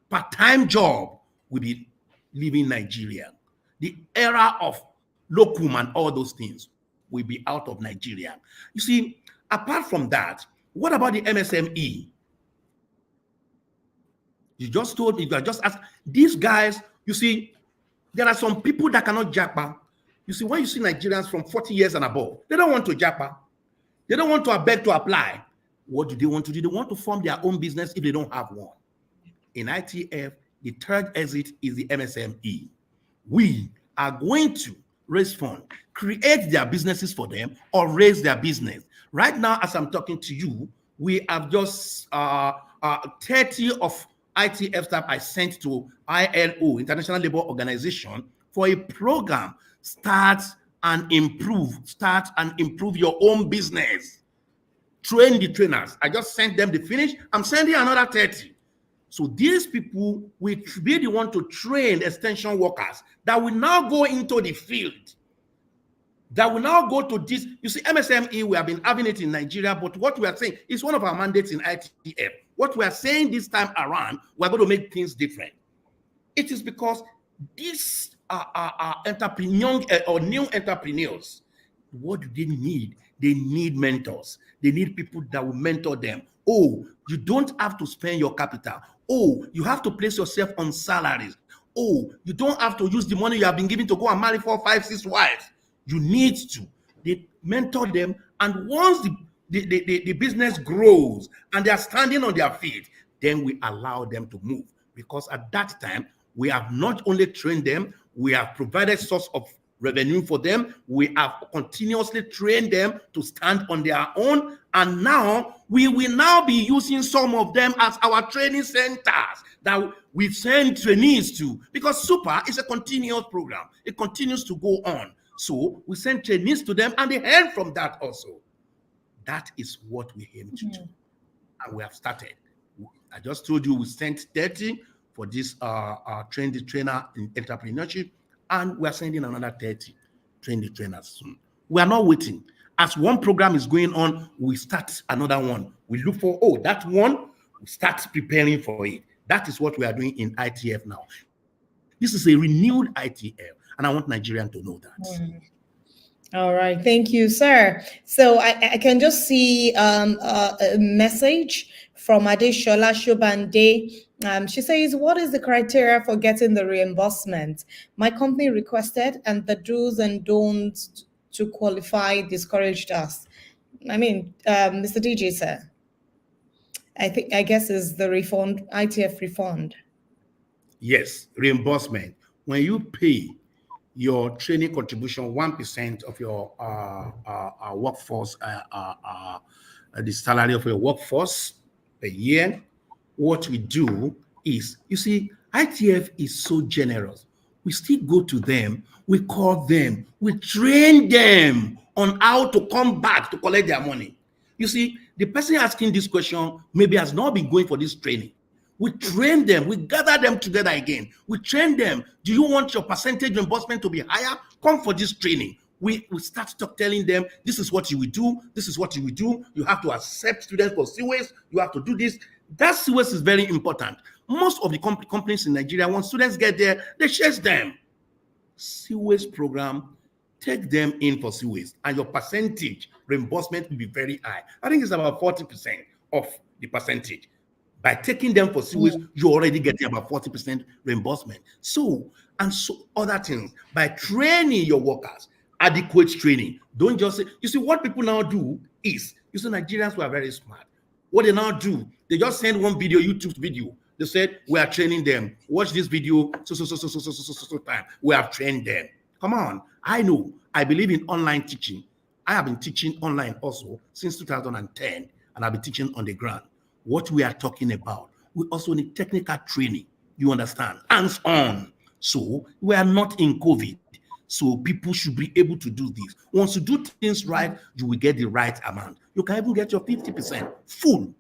part-time job will be leaving Nigeria. The era of locum and all those things will be out of Nigeria. You see, apart from that, what about the MSME? You just told me, you just asked these guys. You see, there are some people that cannot japa. You see, when you see Nigerians from 40 years and above, they don't want to japa. They don't want to beg to apply. What do they want to do? They want to form their own business if they don't have one. In ITF, the third exit is the MSME. We are going to raise funds, create their businesses for them, or raise their business. Right now, as I'm talking to you, we have just 30 of ITF staff I sent to ILO, International Labour Organization, for a program, start and improve your own business. Train the trainers. I just sent them the finish. I'm sending another 30. So these people will be the one to train extension workers that will now go into the field, that will now go to this. You see, MSME, we have been having it in Nigeria, but what we are saying is one of our mandates in ITF. What we are saying this time around, we're going to make things different. It is because these are entrepreneurs or new entrepreneurs. What do they need? They need mentors. They need people that will mentor them. Oh, you don't have to spend your capital. Oh, you have to place yourself on salaries. Oh, you don't have to use the money you have been given to go and marry 4, 5, 6 wives. You need to. They mentor them, and once the business grows and they are standing on their feet, then we allow them to move. Because at that time, We have not only trained them, we have provided source of revenue for them. We have continuously trained them to stand on their own. And now we will now be using some of them as our training centers that we send trainees to, because Super is a continuous program. It continues to go on. So we send trainees to them and they earn from that also. That is what we aim to do. And we have started. I just told you we sent 30 for this train the trainer in entrepreneurship, and we are sending another 30 train the trainers soon. We are not waiting. As one program is going on, we start another one. We look for, that one, we start preparing for it. That is what we are doing in ITF now. This is a renewed ITF, and I want Nigerians to know that. All right, thank you, sir. So I can just see a message from Adeshola Shobande. She says, what is the criteria for getting the reimbursement? My company requested, and the do's and don'ts to qualify discouraged us. I mean, Mr. DJ, sir, I guess is the refund, ITF refund. Yes, reimbursement. When you pay your training contribution, 1% of your workforce, the salary of your workforce a year, what we do is, you see, ITF is so generous. We still go to them, we call them, we train them on how to come back to collect their money. You see, the person asking this question maybe has not been going for this training. We train them, we gather them together again. We train them. Do you want your percentage reimbursement to be higher? Come for this training. We start telling them, this is what you will do, this is what you will do. You have to accept students for CWAs, you have to do this. That CWAs is very important. Most of the companies in Nigeria, when students get there, they chase them. CWAs program, take them in for CWAs, and your percentage reimbursement will be very high. I think it's about 40% of the percentage. By taking them for CWAs, you're already getting about 40% reimbursement. So other things, by training your workers, adequate training. Don't just say, you see, what people now do is, you see, Nigerians who are very smart. What they now do, they just send one video, YouTube video. They said, we are training them. Watch this video, so time. We have trained them. Come on. I know. I believe in online teaching. I have been teaching online also since 2010, and I've been teaching on the ground. What we are talking about, we also need technical training. You understand? Hands-on. So we are not in COVID. So people should be able to do this. Once you do things right, you will get the right amount. You can even get your 50% full.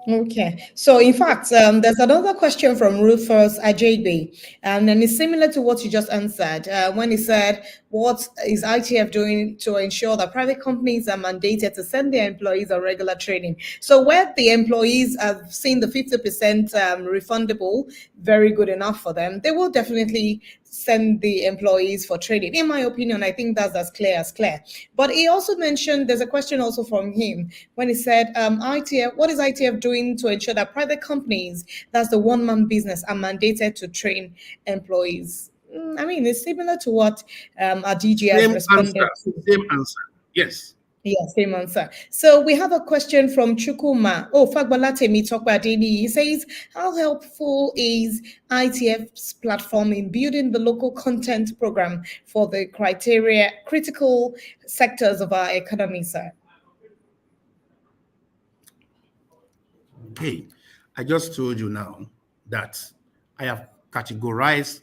Okay, so in fact, there's another question from Rufus Ajaybe, and it's similar to what you just answered when he said, what is ITF doing to ensure that private companies are mandated to send their employees on regular training? So where the employees have seen the 50% refundable, very good enough for them, they will definitely send the employees for training. In my opinion, I think that's as clear as clear. But he also mentioned, there's a question also from him when he said, ITF, what is ITF doing to ensure that private companies, that's the one-man business, are mandated to train employees? I mean, it's similar to what our DG has responded to. Same answer, yes. Yeah, same answer. So we have a question from Chukuma. Fagbalatemi Tokbadeni. He says, how helpful is ITF's platform in building the local content program for the critical sectors of our economy, sir? Okay, I just told you now that I have categorized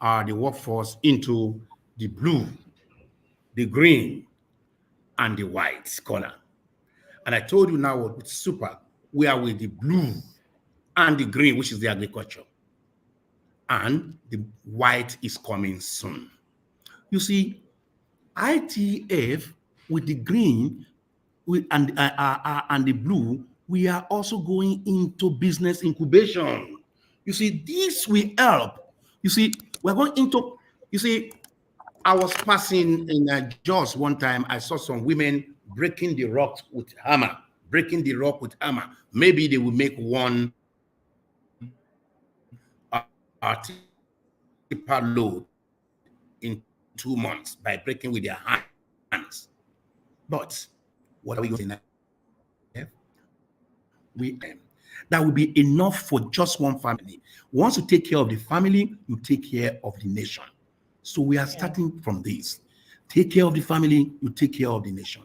the workforce into the blue, the green, and the white color. And I told you now with Super, we are with the blue and the green, which is the agriculture. And the white is coming soon. You see, ITF with the green and the blue, we are also going into business incubation. You see, this will help. You see, we're going into, you see, I was passing in Jos one time. I saw some women breaking the rock with hammer, Maybe they will make one tipper load in 2 months by breaking with their hands. But what are we going to do? that will be enough for just one family. Once you take care of the family, you take care of the nation. So we are starting from this. Take care of the family, you take care of the nation.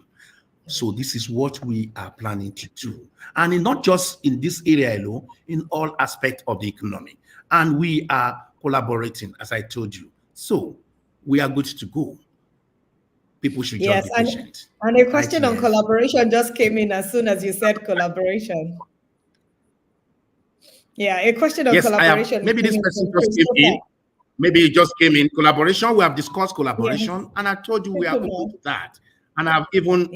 So this is what we are planning to do. And not just in this area alone, in all aspects of the economy. And we are collaborating, as I told you. So we are good to go. People should just be patient. And a question on collaboration just came in as soon as you said collaboration. Yeah, a question on collaboration. Maybe this person just came in. Maybe it just came in. Collaboration, we have discussed collaboration, and I told you we are open to that. And I've even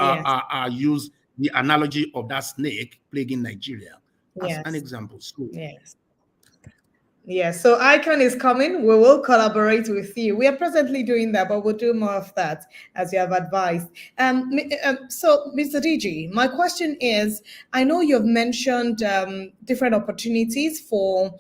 used the analogy of that snake plaguing Nigeria as an example. So, Yes, so ICAN is coming. We will collaborate with you. We are presently doing that, but we'll do more of that as you have advised. So, Mr. DG, my question is, I know you've mentioned different opportunities for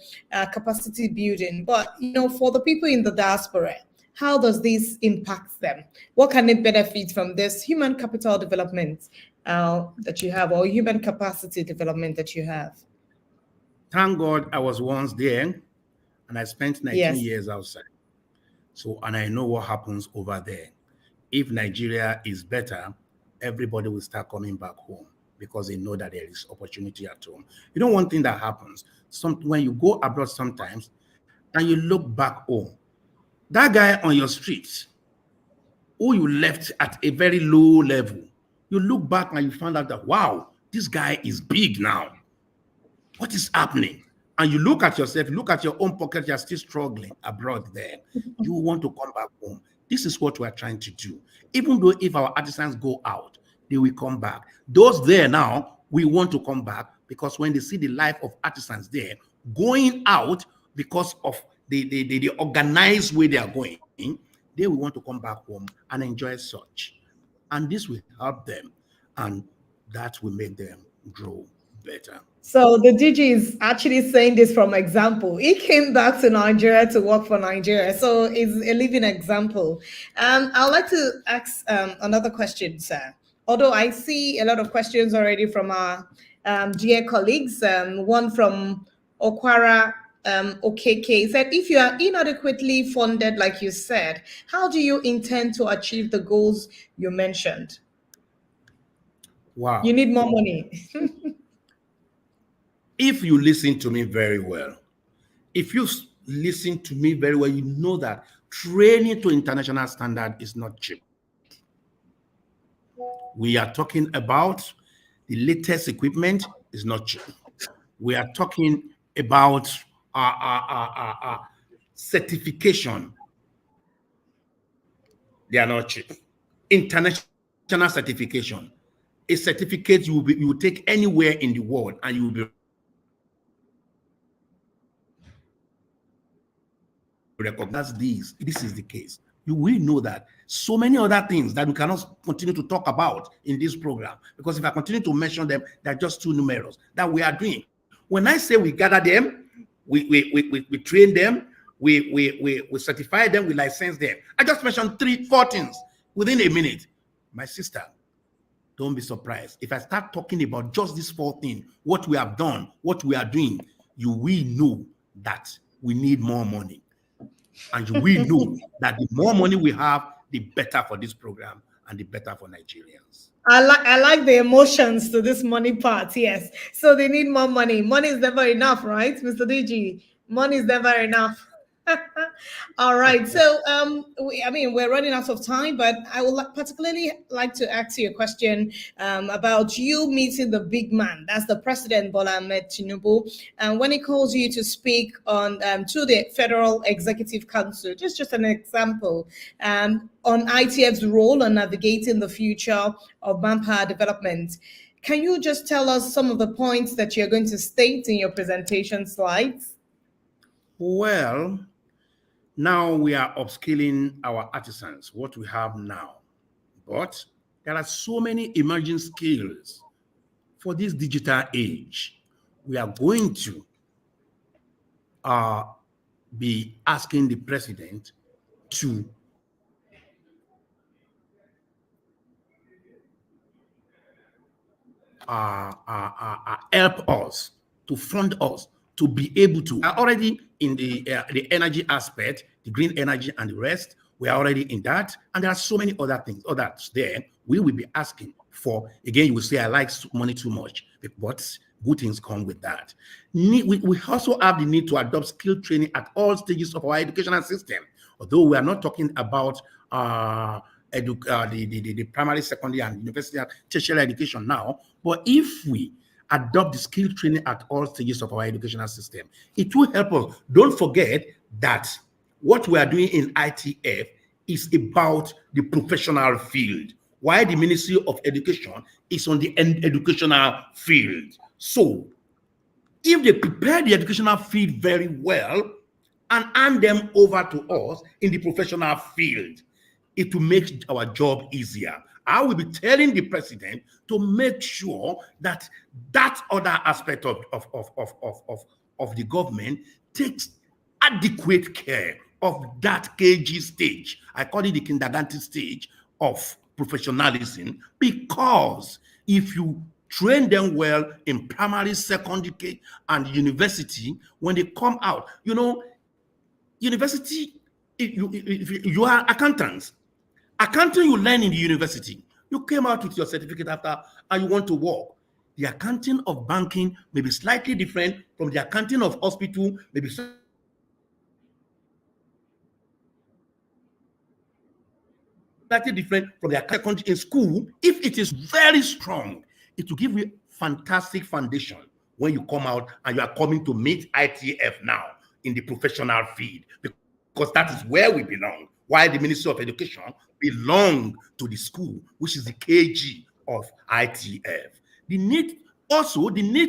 capacity building, but for the people in the diaspora, how does this impact them? What can they benefit from this human capital development that you have, or human capacity development that you have? Thank God I was once there. And I spent 19 years outside. So, and I know what happens over there. If Nigeria is better, everybody will start coming back home because they know that there is opportunity at home. You know, one thing that happens, when you go abroad sometimes and you look back home, that guy on your street who you left at a very low level, you look back and you find out that, wow, this guy is big now. What is happening? And you look at yourself, look at your own pocket, you're still struggling abroad there. You want to come back home. This is what we're trying to do. Even though if our artisans go out, they will come back. Those there now, we want to come back because when they see the life of artisans there, going out because of the organized way they are going, they will want to come back home and enjoy such. And this will help them, and that will make them grow better. So the DG is actually saying this from example. He came back to Nigeria to work for Nigeria. So it's a living example. I'd like to ask another question, sir. Although I see a lot of questions already from our dear colleagues. One from Okwara Okeke said, if you are inadequately funded, like you said, how do you intend to achieve the goals you mentioned? Wow. You need more money. If you listen to me very well, you know that training to international standard is not cheap. We are talking about the latest equipment is not cheap. We are talking about certification. They are not cheap. International certification. A certificate you will take anywhere in the world and you will be recognize these. This is the case. You will know that so many other things that we cannot continue to talk about in this program, because if I continue to mention them, they're just too numerous that we are doing. When I say we gather them, we train them, we certify them, we license them. I just mentioned 3-4 things within a minute. My sister, don't be surprised if I start talking about just these 4 things, what we have done, what we are doing. You will know that we need more money. And we know that the more money we have, the better for this program and the better for Nigerians. I like the emotions to this money part, yes. So they need more money. Money is never enough, right, Mr. DG? Money is never enough. All right. So, we're running out of time, but I would particularly like to ask you a question about you meeting the big man. That's the President Bola Ahmed Tinubu. And when he calls you to speak on to the Federal Executive Council, just an example, on ITF's role on navigating the future of manpower development. Can you just tell us some of the points that you're going to state in your presentation slides? Well, now we are upskilling our artisans, what we have now. But there are so many emerging skills for this digital age. We are going to be asking the president to help us to fund us to be able to. Are already in the energy aspect, the green energy and the rest. We are already in that, and there are so many other things, others there we will be asking for. Again, you will say, I like money too much, but good things come with that. We also have the need to adopt skill training at all stages of our educational system. Although we are not talking about the primary, secondary, and university and tertiary education now, but if we adopt the skill training at all stages of our educational system, it will help us. Don't forget that what we are doing in ITF is about the professional field, while the Ministry of Education is on the educational field. So if they prepare the educational field very well and hand them over to us in the professional field, it will make our job easier. I will be telling the president to make sure that that other aspect of the government takes adequate care of that KG stage. I call it the kindergarten stage of professionalism, because if you train them well in primary, secondary, and university, when they come out, you know, university, if you are accountants, accounting you learn in the university, you came out with your certificate after and you want to work. The accounting of banking may be slightly different from the accounting of hospital, maybe slightly different from the account in school. If it is very strong, it will give you fantastic foundation when you come out and you are coming to meet ITF now in the professional field, because that is where we belong. While the Ministry of Education belong to the school, which is the KG of ITF. The need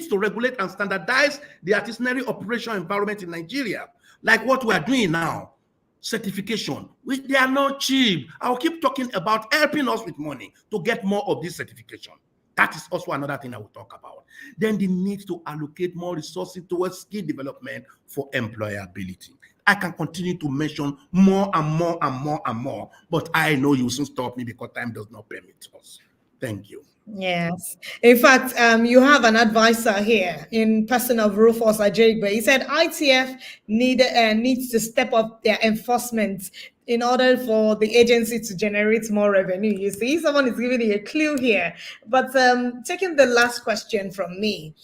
to regulate and standardize the artisanal operation environment in Nigeria, like what we are doing now. Certification, which they are not cheap. I'll keep talking about helping us with money to get more of this certification. That is also another thing I will talk about. Then the need to allocate more resources towards skill development for employability. I can continue to mention more and more and more and more, but I know you will soon stop me because time does not permit us. Thank you. Yes. In fact, you have an advisor here in person of Rufus Ajayigbe. He said ITF needs to step up their enforcement in order for the agency to generate more revenue. You see, someone is giving you a clue here. But taking the last question from me,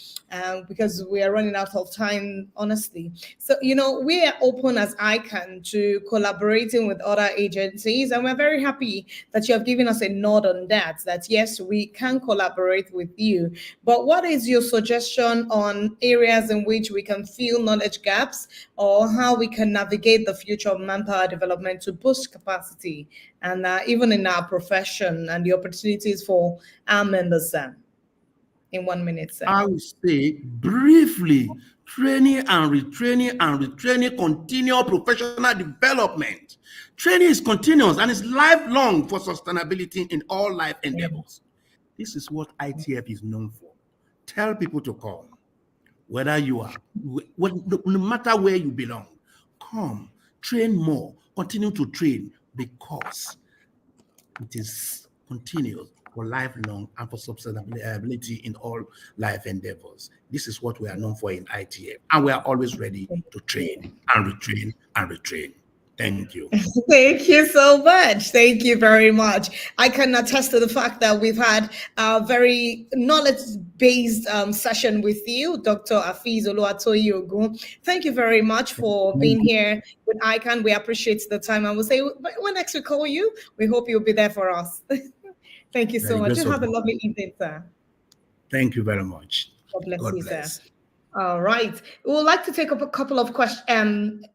because we are running out of time, honestly. So, you know, we are open as ICAN to collaborating with other agencies, and we're very happy that you have given us a nod on that, yes, we can collaborate with you. But what is your suggestion on areas in which we can fill knowledge gaps, or how we can navigate the future of manpower development to boost capacity, and even in our profession, and the opportunities for our members, in 1 minute, sir? I will say briefly, training and retraining, continual professional development. Training is continuous and is lifelong for sustainability in all life endeavors. This is what ITF is known for. Tell people to come, whether you are, no matter where you belong, come, train more, continue to train, because it is continuous for lifelong and for sustainability in all life endeavors. This is what we are known for in ITF, and we are always ready to train and retrain and retrain. Thank you. Thank you so much. Thank you very much. I can attest to the fact that we've had a very knowledge-based session with you, Dr. Afeez Oluwatoyin-Ogun. Thank you very much for being here with ICAN. We appreciate the time. I will say, when next we call you, we hope you'll be there for us. Thank you so much. You have a lovely evening, sir. Thank you very much. God bless you, sir. All right. We would like to take up a couple of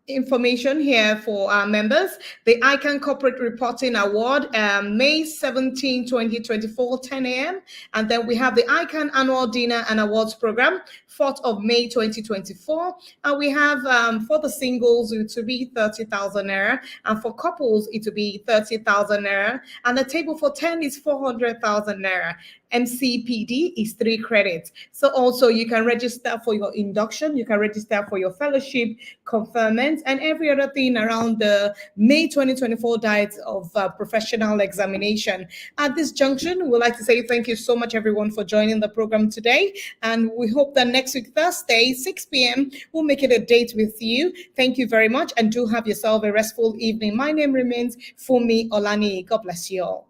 information here for our members. The ICAN Corporate Reporting Award, May 17, 2024, 10 a.m. And then we have the ICAN Annual Dinner and Awards Program, 4th of May, 2024. And we have, for the singles, it will be 30,000 naira. And for couples, it will be 30,000 naira. And the table for 10 is 400,000 naira. MCPD is 3 credits. So also you can register for your induction, you can register for your fellowship, conferment, and every other thing around the May 2024 dates of professional examination. At this junction, we'd like to say thank you so much, everyone, for joining the program today. And we hope that next week, Thursday, 6 p.m., we'll make it a date with you. Thank you very much, and do have yourself a restful evening. My name remains Fumi Olani. God bless you all.